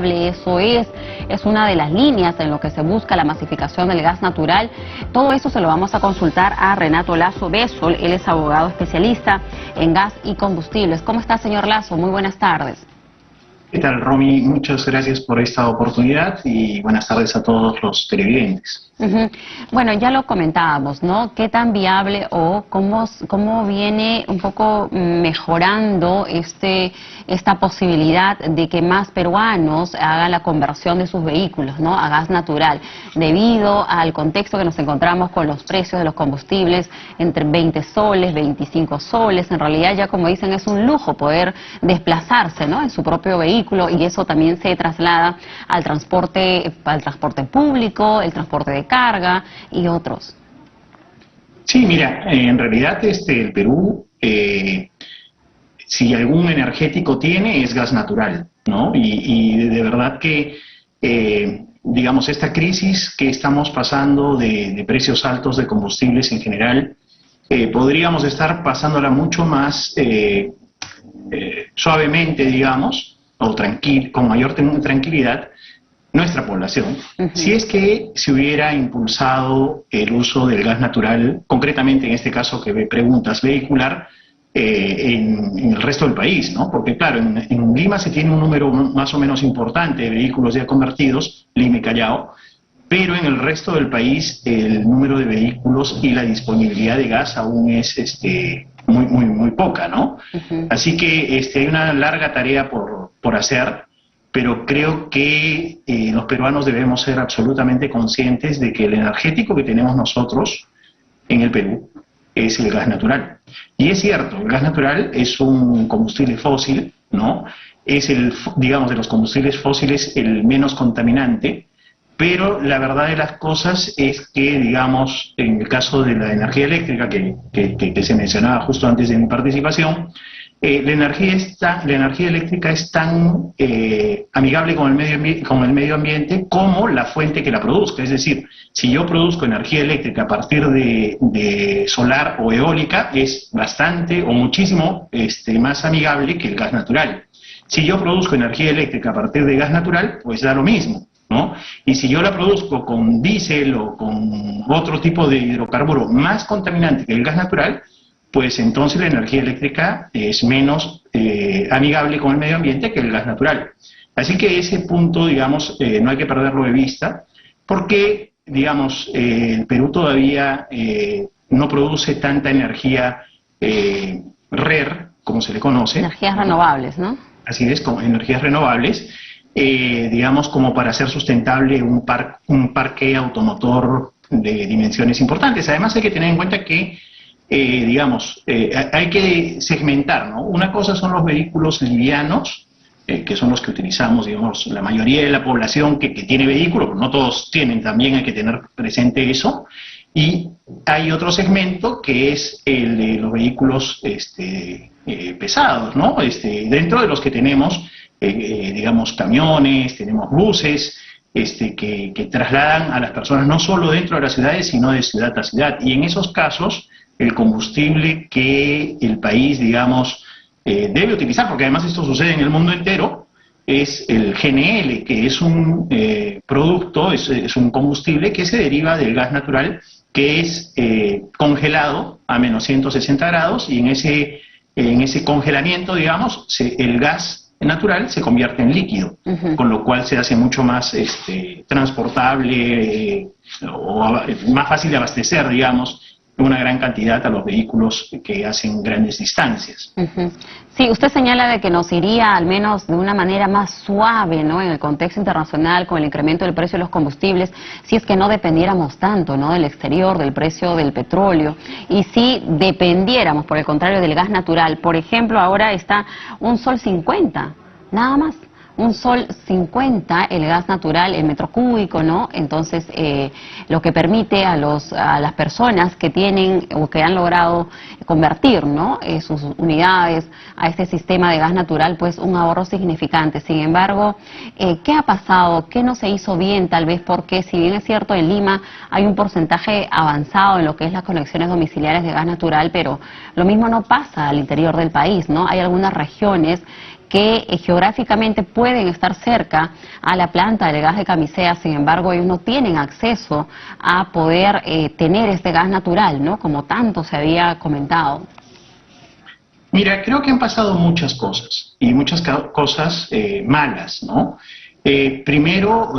Eso es una de las líneas en lo que se busca la masificación del gas natural. Todo eso se lo vamos a consultar a Renato Lazo Bessol. Él es abogado especialista en gas y combustibles. ¿Cómo está, señor Lazo? Muy buenas tardes. ¿Qué tal, Romy? Muchas gracias por esta oportunidad y buenas tardes a todos los televidentes. Bueno, ya lo comentábamos, ¿no? ¿Qué tan viable o cómo viene un poco mejorando esta posibilidad de que más peruanos hagan la conversión de sus vehículos, ¿no?, a gas natural, debido al contexto que nos encontramos con los precios de los combustibles entre 20 soles, 25 soles? En realidad, ya como dicen, es un lujo poder desplazarse, ¿no?, en su propio vehículo, y eso también se traslada al transporte público, el transporte de carga y otros. Sí, mira, en realidad el Perú, si algún energético tiene, es gas natural, ¿no? Y de verdad que, digamos, esta crisis que estamos pasando de precios altos de combustibles en general, podríamos estar pasándola mucho más suavemente, digamos, o con mayor tranquilidad, nuestra población, si es que se hubiera impulsado el uso del gas natural, concretamente en este caso que me preguntas, vehicular, en el resto del país, ¿no? Porque claro, en Lima se tiene un número más o menos importante de vehículos ya convertidos, Lima y Callao, pero en el resto del país el número de vehículos y la disponibilidad de gas aún es muy poca, ¿no? Así que hay una larga tarea por hacer, pero creo que los peruanos debemos ser absolutamente conscientes de que el energético que tenemos nosotros en el Perú es el gas natural. Y es cierto, el gas natural es un combustible fósil, ¿no? Es digamos, de los combustibles fósiles el menos contaminante, pero la verdad de las cosas es que, digamos, en el caso de la energía eléctrica que se mencionaba justo antes de mi participación, la energía eléctrica es tan amigable con el medio ambiente como la fuente que la produzca. Es decir, si yo produzco energía eléctrica a partir de solar o eólica, es bastante o muchísimo más amigable que el gas natural. Si yo produzco energía eléctrica a partir de gas natural, pues da lo mismo, ¿no? Y si yo la produzco con diésel o con otro tipo de hidrocarburo más contaminante que el gas natural, pues entonces la energía eléctrica es menos amigable con el medio ambiente que el gas natural. Así que ese punto, digamos, no hay que perderlo de vista, porque, digamos, el Perú todavía no produce tanta energía RER, como se le conoce. Energías renovables, ¿no? Así es, con energías renovables, digamos, como para hacer sustentable un parque automotor de dimensiones importantes. Además hay que tener en cuenta que digamos, hay que segmentar, ¿no? Una cosa son los vehículos livianos, que son los que utilizamos, digamos, la mayoría de la población que tiene vehículos, pero no todos tienen, también hay que tener presente eso. Y hay otro segmento que es el de los vehículos pesados, ¿no? Dentro de los que tenemos, digamos, camiones, tenemos buses, que trasladan a las personas no solo dentro de las ciudades, sino de ciudad a ciudad. Y en esos casos, el combustible que el país, digamos, debe utilizar, porque además esto sucede en el mundo entero, es el GNL, que es un producto, es un combustible que se deriva del gas natural, que es congelado a menos 160 grados, y en ese congelamiento, digamos, el gas natural se convierte en líquido, con lo cual se hace mucho más transportable o más fácil de abastecer, digamos, una gran cantidad a los vehículos que hacen grandes distancias. Sí, usted señala de que nos iría al menos de una manera más suave, ¿no?, en el contexto internacional, con el incremento del precio de los combustibles, si es que no dependiéramos tanto, ¿no?, del exterior, del precio del petróleo, y si dependiéramos, por el contrario, del gas natural. Por ejemplo, ahora está un sol 50, nada más. Un sol 50 el gas natural, el metro cúbico, ¿no? Entonces, lo que permite a las personas que tienen o que han logrado convertir, ¿no?, sus unidades a este sistema de gas natural, pues un ahorro significante. Sin embargo, ¿qué ha pasado? ¿Qué no se hizo bien? Tal vez porque, si bien es cierto, en Lima hay un porcentaje avanzado en lo que es las conexiones domiciliares de gas natural, pero lo mismo no pasa al interior del país, ¿no? Hay algunas regiones que geográficamente pueden estar cerca a la planta del gas de Camisea, sin embargo ellos no tienen acceso a poder tener este gas natural, ¿no? Como tanto se había comentado. Mira, creo que han pasado muchas cosas, y muchas cosas malas, ¿no? Primero,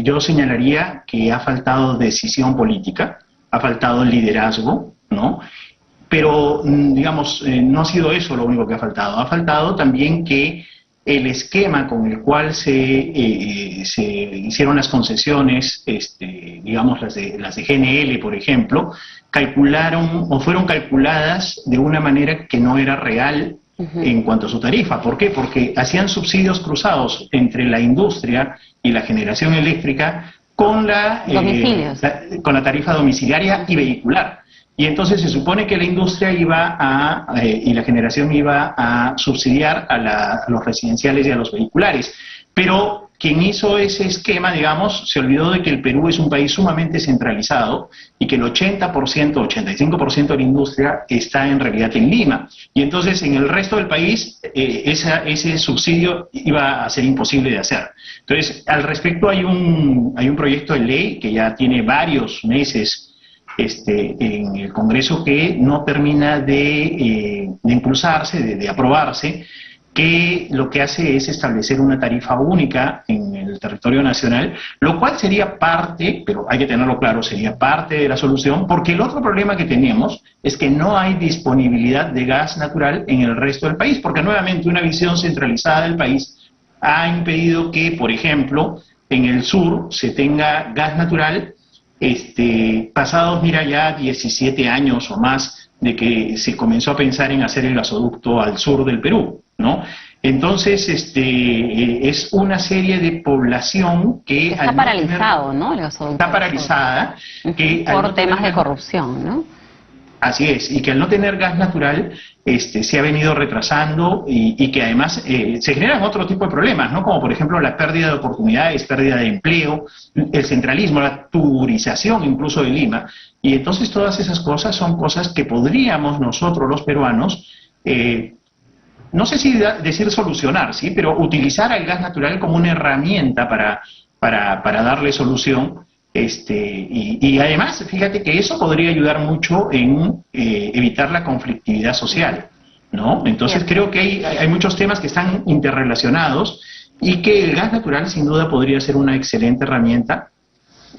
yo señalaría que ha faltado decisión política, ha faltado liderazgo, ¿no? Pero, digamos, no ha sido eso lo único que ha faltado también que el esquema con el cual se hicieron las concesiones, digamos las de GNL, por ejemplo, calcularon o fueron calculadas de una manera que no era real en cuanto a su tarifa. ¿Por qué? Porque hacían subsidios cruzados entre la industria y la generación eléctrica con la tarifa domiciliaria y vehicular. Y entonces se supone que la industria y la generación iba a subsidiar a los residenciales y a los vehiculares. Pero quien hizo ese esquema, digamos, se olvidó de que el Perú es un país sumamente centralizado y que el 80%, 85% de la industria está en realidad en Lima. Y entonces en el resto del país ese subsidio iba a ser imposible de hacer. Entonces, al respecto hay un proyecto de ley que ya tiene varios meses en el Congreso que no termina de impulsarse, de aprobarse, que lo que hace es establecer una tarifa única en el territorio nacional, lo cual sería parte, pero hay que tenerlo claro, sería parte de la solución, porque el otro problema que tenemos es que no hay disponibilidad de gas natural en el resto del país, porque nuevamente una visión centralizada del país ha impedido que, por ejemplo, en el sur se tenga gas natural pasados, mira, ya 17 años o más de que se comenzó a pensar en hacer el gasoducto al sur del Perú, ¿no? Entonces, es una serie de población que... Está paralizado, ¿no? El gasoducto. Está paralizada. Que por temas de corrupción, ¿no? Así es, y que al no tener gas natural se ha venido retrasando y que además se generan otro tipo de problemas, ¿no? Como por ejemplo la pérdida de oportunidades, pérdida de empleo, el centralismo, la turización incluso de Lima. Y entonces todas esas cosas son cosas que podríamos nosotros los peruanos, no sé si decir solucionar, ¿sí? Pero utilizar al gas natural como una herramienta para darle solución. Y además, fíjate que eso podría ayudar mucho en evitar la conflictividad social, ¿no? Entonces creo que hay muchos temas que están interrelacionados y que el gas natural sin duda podría ser una excelente herramienta.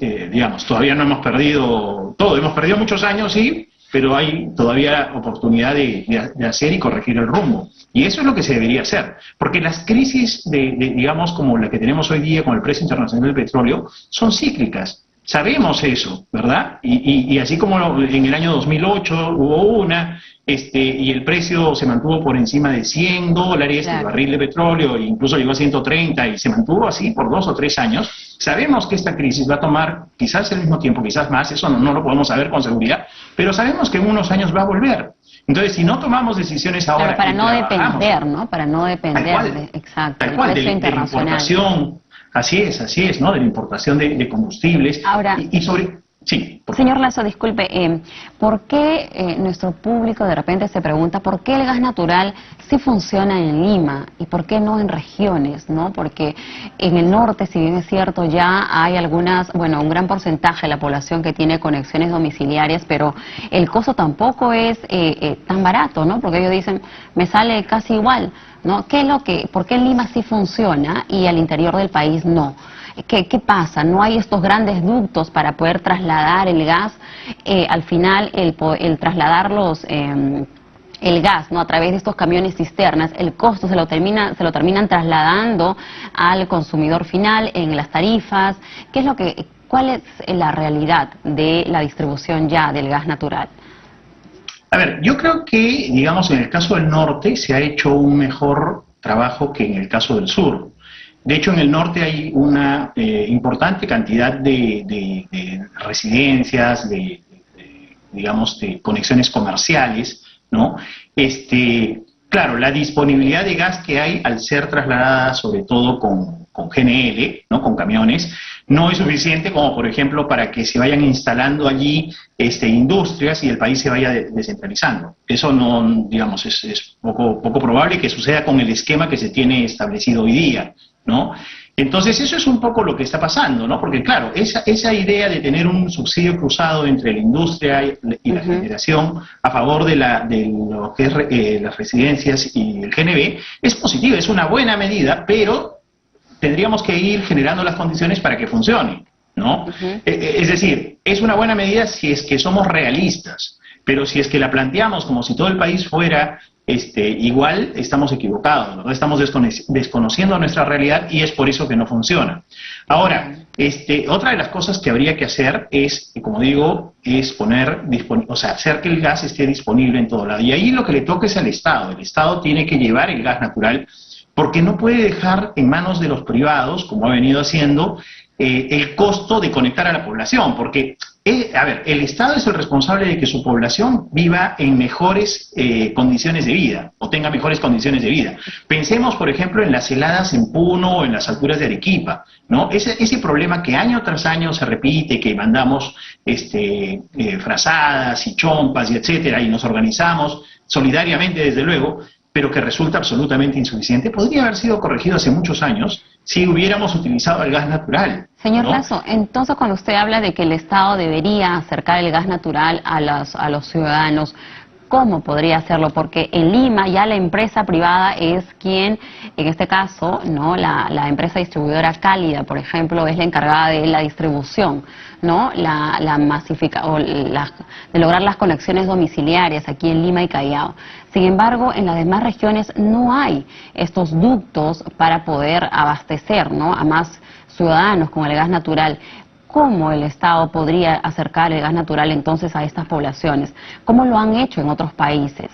Digamos, todavía no hemos perdido todo, hemos perdido muchos años, sí, pero hay todavía oportunidad de hacer y corregir el rumbo. Y eso es lo que se debería hacer, porque las crisis, digamos, como la que tenemos hoy día con el precio internacional del petróleo, son cíclicas. Sabemos eso, ¿verdad? Y así como en el año 2008 hubo una, y el precio se mantuvo por encima de $100, claro, el barril de petróleo, e incluso llegó a 130 y se mantuvo así por 2 o 3 años, sabemos que esta crisis va a tomar quizás el mismo tiempo, quizás más, eso no lo podemos saber con seguridad, pero sabemos que en unos años va a volver. Entonces, si no tomamos decisiones ahora... Pero para no depender, ¿no? Para no depender, exacto, del precio internacional. De la importación, así es, ¿no? De la importación de combustibles. Ahora, sí. Señor Lazo, disculpe, ¿por qué nuestro público de repente se pregunta por qué el gas natural sí funciona en Lima y por qué no en regiones, ¿no? Porque en el norte, si bien es cierto, ya hay un gran porcentaje de la población que tiene conexiones domiciliarias, pero el costo tampoco es tan barato, ¿no? Porque ellos dicen, me sale casi igual, ¿no? ¿Por qué en Lima sí funciona y al interior del país no? ¿Qué pasa? ¿No hay estos grandes ductos para poder trasladar el gas? Al final, el trasladar el gas, ¿no? A través de estos camiones cisternas, el costo se lo terminan trasladando al consumidor final en las tarifas. ¿Cuál es la realidad de la distribución ya del gas natural? A ver, yo creo que, digamos, en el caso del norte se ha hecho un mejor trabajo que en el caso del sur. De hecho, en el norte hay una importante cantidad de residencias, digamos, de conexiones comerciales, ¿no? Claro, la disponibilidad de gas que hay al ser trasladada, sobre todo con con GNL, ¿no? Con camiones, no es suficiente como, por ejemplo, para que se vayan instalando allí industrias y el país se vaya descentralizando. Eso no, digamos, es poco probable que suceda con el esquema que se tiene establecido hoy día, ¿no? Entonces eso es un poco lo que está pasando, ¿no? Porque claro, esa idea de tener un subsidio cruzado entre la industria y la generación a favor de lo que es las residencias y el GNB es positiva, es una buena medida, pero tendríamos que ir generando las condiciones para que funcione, ¿no? Es decir, es una buena medida si es que somos realistas, pero si es que la planteamos como si todo el país fuera igual, estamos equivocados, ¿verdad? Estamos desconociendo nuestra realidad y es por eso que no funciona. Ahora, otra de las cosas que habría que hacer es, como digo, es hacer que el gas esté disponible en todo lado. Y ahí lo que le toca es al Estado. El Estado tiene que llevar el gas natural porque no puede dejar en manos de los privados, como ha venido haciendo, el costo de conectar a la población, porque, el Estado es el responsable de que su población viva en mejores condiciones de vida, o tenga mejores condiciones de vida. Pensemos, por ejemplo, en las heladas en Puno o en las alturas de Arequipa, ¿no? Ese problema que año tras año se repite, que mandamos frazadas y chompas y etcétera, y nos organizamos solidariamente, desde luego, pero que resulta absolutamente insuficiente, podría haber sido corregido hace muchos años si hubiéramos utilizado el gas natural. Señor ¿no? Lasso, entonces cuando usted habla de que el Estado debería acercar el gas natural a los ciudadanos, ¿cómo podría hacerlo? Porque en Lima ya la empresa privada es quien, en este caso, ¿no? La empresa distribuidora Cálida, por ejemplo, es la encargada de la distribución, ¿no? De lograr las conexiones domiciliarias aquí en Lima y Callao. Sin embargo, en las demás regiones no hay estos ductos para poder abastecer, ¿no? A más ciudadanos con el gas natural. ¿Cómo el Estado podría acercar el gas natural entonces a estas poblaciones? ¿Cómo lo han hecho en otros países?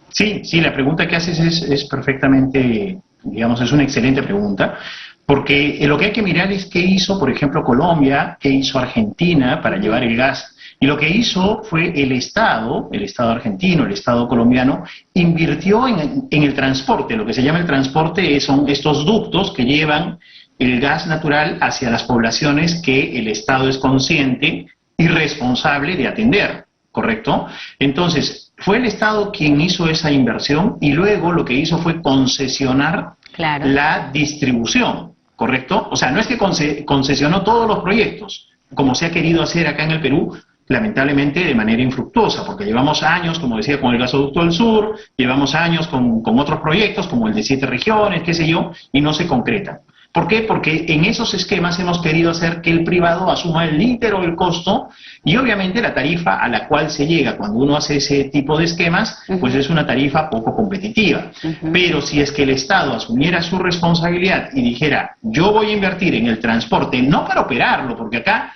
Sí, la pregunta que haces es perfectamente, digamos, es una excelente pregunta, porque lo que hay que mirar es qué hizo, por ejemplo, Colombia, qué hizo Argentina para llevar el gas. Y lo que hizo fue el Estado argentino, el Estado colombiano, invirtió en el transporte. Lo que se llama el transporte son estos ductos que llevan el gas natural hacia las poblaciones que el Estado es consciente y responsable de atender, ¿correcto? Entonces, fue el Estado quien hizo esa inversión y luego lo que hizo fue concesionar la distribución, ¿correcto? O sea, no es que concesionó todos los proyectos, como se ha querido hacer acá en el Perú, lamentablemente de manera infructuosa, porque llevamos años, como decía, con el gasoducto del sur, llevamos años con otros proyectos, como el de 7 regiones, qué sé yo, y no se concretan. ¿Por qué? Porque en esos esquemas hemos querido hacer que el privado asuma el íntegro el costo y obviamente la tarifa a la cual se llega cuando uno hace ese tipo de esquemas, pues es una tarifa poco competitiva. Pero si es que el Estado asumiera su responsabilidad y dijera, yo voy a invertir en el transporte, no para operarlo, porque acá,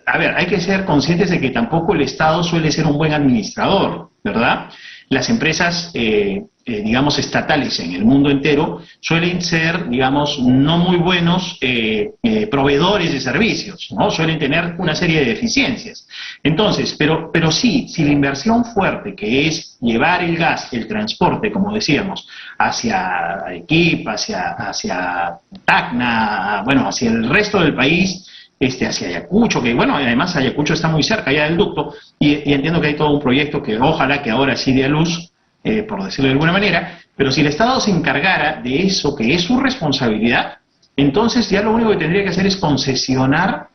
hay que ser conscientes de que tampoco el Estado suele ser un buen administrador, ¿verdad? Las empresas, digamos, estatales en el mundo entero suelen ser, digamos, no muy buenos proveedores de servicios, ¿no? Suelen tener una serie de deficiencias. Entonces, pero sí, si la inversión fuerte, que es llevar el gas, el transporte, como decíamos, hacia Arequipa, hacia Tacna, bueno, hacia el resto del país, hacia Ayacucho, que bueno, además Ayacucho está muy cerca ya del ducto, y entiendo que hay todo un proyecto que ojalá que ahora sí dé a luz, por decirlo de alguna manera, pero si el Estado se encargara de eso, que es su responsabilidad, entonces ya lo único que tendría que hacer es concesionar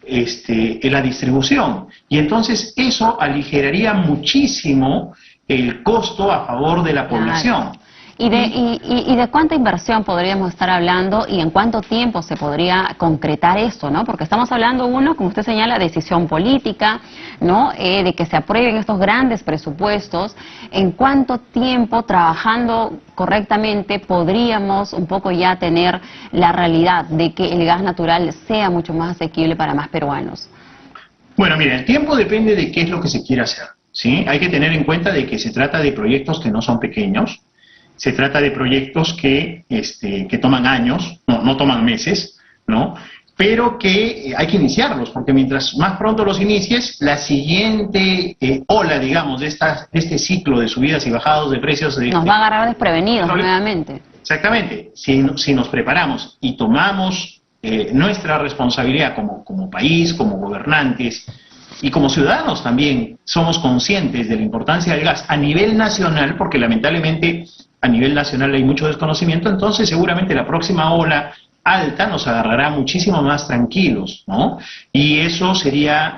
la distribución, y entonces eso aligeraría muchísimo el costo a favor de la población. ¿Y de cuánta inversión podríamos estar hablando y en cuánto tiempo se podría concretar esto, ¿no? Porque estamos hablando, como usted señala, decisión política, ¿no? De que se aprueben estos grandes presupuestos. ¿En cuánto tiempo, trabajando correctamente, podríamos un poco ya tener la realidad de que el gas natural sea mucho más asequible para más peruanos? Bueno, mira, el tiempo depende de qué es lo que se quiera hacer, ¿sí? Hay que tener en cuenta de que se trata de proyectos que no son pequeños. Se trata de proyectos que toman años, no toman meses, ¿no? Pero que hay que iniciarlos, porque mientras más pronto los inicies, la siguiente ola, digamos, de este ciclo de subidas y bajados de precios... Nos va a agarrar desprevenidos nuevamente. Exactamente. Si nos preparamos y tomamos nuestra responsabilidad como país, como gobernantes y como ciudadanos también, somos conscientes de la importancia del gas a nivel nacional, porque lamentablemente a nivel nacional hay mucho desconocimiento, entonces seguramente la próxima ola alta nos agarrará muchísimo más tranquilos, ¿no? Y eso sería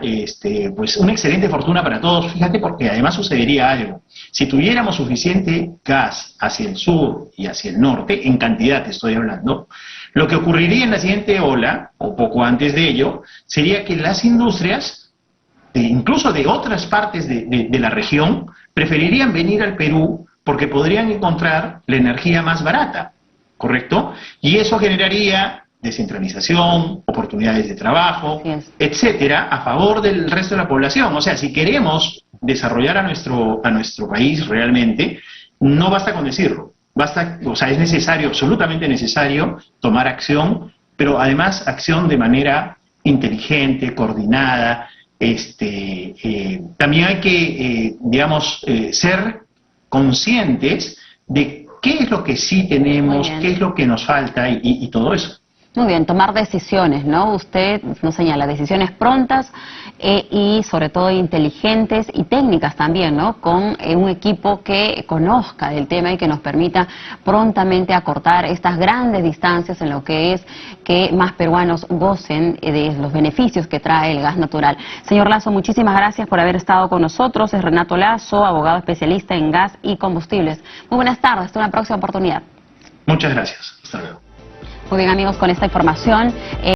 pues una excelente fortuna para todos, fíjate, porque además sucedería algo. Si tuviéramos suficiente gas hacia el sur y hacia el norte, en cantidad estoy hablando, lo que ocurriría en la siguiente ola, o poco antes de ello, sería que las industrias, incluso de otras partes de la región, preferirían venir al Perú porque podrían encontrar la energía más barata. ¿Correcto? Y eso generaría descentralización, oportunidades de trabajo, etcétera, a favor del resto de la población. O sea, si queremos desarrollar a nuestro país realmente, no basta con decirlo. O sea, es necesario, absolutamente necesario, tomar acción, pero además acción de manera inteligente, coordinada. También hay que, ser conscientes de qué es lo que sí tenemos, qué es lo que nos falta y todo eso. Muy bien, tomar decisiones, ¿no? Usted nos señala decisiones prontas y sobre todo inteligentes y técnicas también, ¿no? Con un equipo que conozca del tema y que nos permita prontamente acortar estas grandes distancias en lo que es que más peruanos gocen de los beneficios que trae el gas natural. Señor Lazo, muchísimas gracias por haber estado con nosotros. Es Renato Lazo, abogado especialista en gas y combustibles. Muy buenas tardes, hasta una próxima oportunidad. Muchas gracias. Hasta luego. Muy bien, amigos, con esta información